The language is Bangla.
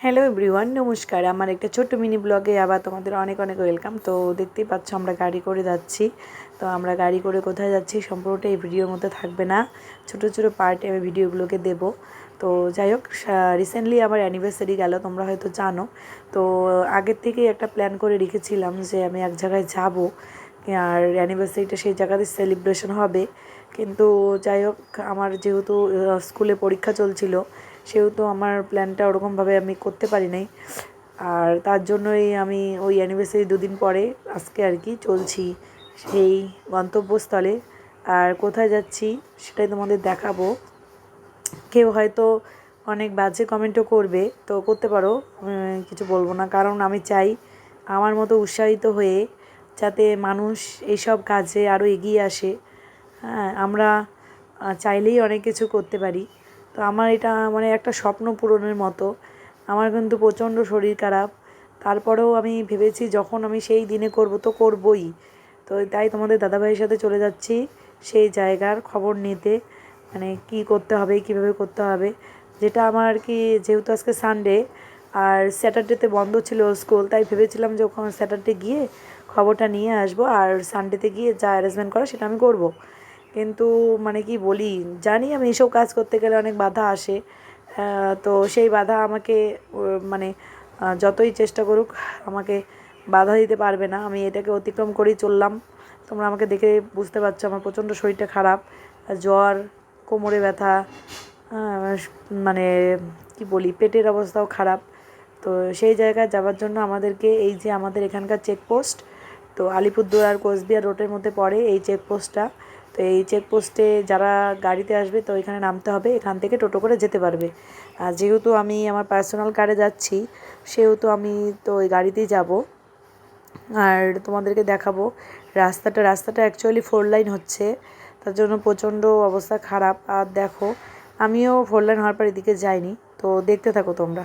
হ্যালো এভরিওয়ান, নমস্কার। আমার একটা ছোট্ট মিনি ব্লগে আবার তোমাদের অনেক অনেক ওয়েলকাম। তো দেখতেই পাচ্ছ আমরা গাড়ি করে যাচ্ছি। তো আমরা গাড়ি করে কোথায় যাচ্ছি সম্পূর্ণটা এই ভিডিওর মধ্যে থাকবে না, ছোট ছোট পার্টে আমি ভিডিওগুলোকে দেব। তো যাই হোক, রিসেন্টলি আমার অ্যানিভার্সারি গেল, তোমরা হয়তো জানো। তো আগের থেকেই একটা প্ল্যান করে রেখেছিলাম যে আমি এক জায়গায় যাব, আর অ্যানিভার্সারিটা সেই জায়গাতে সেলিব্রেশন হবে। কিন্তু যাই হোক, আমার যেহেতু স্কুলে পরীক্ষা চলছিল, সেহেতু আমার প্ল্যানটা ওরকমভাবে আমি করতে পারি নাই। আর তার জন্যই আমি ওই অ্যানিভার্সারি দুদিন পরে আজকে আর কি চলছি সেই গন্তব্যস্থলে। আর কোথায় যাচ্ছি সেটাই তোমাদের দেখাবো। কেউ হয়তো অনেক বাজে কমেন্টও করবে, তো করতে পারো, কিছু বলবো না। কারণ আমি চাই আমার মতো উৎসাহিত হয়ে যাতে মানুষ এইসব কাজে আরও এগিয়ে আসে। হ্যাঁ, আমরা চাইলেই অনেক কিছু করতে পারি। তো আমার এটা মানে একটা স্বপ্ন পূরণের মতো। আমার কিন্তু প্রচণ্ড শরীর খারাপ, তারপরেও আমি ভেবেছি যখন আমি সেই দিনে করব তো করবই। তো তাই তোমাদের দাদাভাইয়ের সাথে চলে যাচ্ছি সেই জায়গার খবর নিতে, মানে কী করতে হবে, কীভাবে করতে হবে। যেটা আমার আর কি, যেহেতু আজকে সানডে আর স্যাটারডেতে বন্ধ ছিল স্কুল, তাই ভেবেছিলাম যে ওখানে স্যাটারডে গিয়ে খবরটা নিয়ে আসবো, আর সানডেতে গিয়ে যা অ্যারেঞ্জমেন্ট করা সেটা আমি করব। কিন্তু মানে কি বলি, জানি আমি এসব কাজ করতে গেলে অনেক বাধা আসে। তো সেই বাধা আমাকে মানে যতই চেষ্টা করুক আমাকে বাধা দিতে পারবে না। আমি এটাকে অতিক্রম করেই চললাম। তোমরা আমাকে দেখে বুঝতে পারছো আমার প্রচণ্ড শরীরটা খারাপ, জ্বর, কোমরে ব্যথা, মানে কি বলি, পেটের অবস্থাও খারাপ। তো সেই জায়গায় যাওয়ার জন্য আমাদেরকে, এই যে আমাদের এখানকার চেকপোস্ট, তো আলিপুরদুয়ার আর কোচবিহার রোডের মধ্যে পড়ে এই চেকপোস্টটা। তো এই চেকপোস্টে যারা গাড়িতে আসবে তো এখানে নামতে হবে, এখান থেকে টোটো করে যেতে পারবে। আর যেহেতু আমি আমার পার্সোনাল কারে যাচ্ছি, সেহেতু আমি তো ওই গাড়িতেই যাব। আর তোমাদেরকে দেখাবো রাস্তাটা অ্যাকচুয়ালি 4 লাইন হচ্ছে, তার জন্য প্রচণ্ড অবস্থা খারাপ। আর দেখো, আমিও 4 লাইন হওয়ার পর এদিকে যাইনি, তো দেখতে থাকো তোমরা।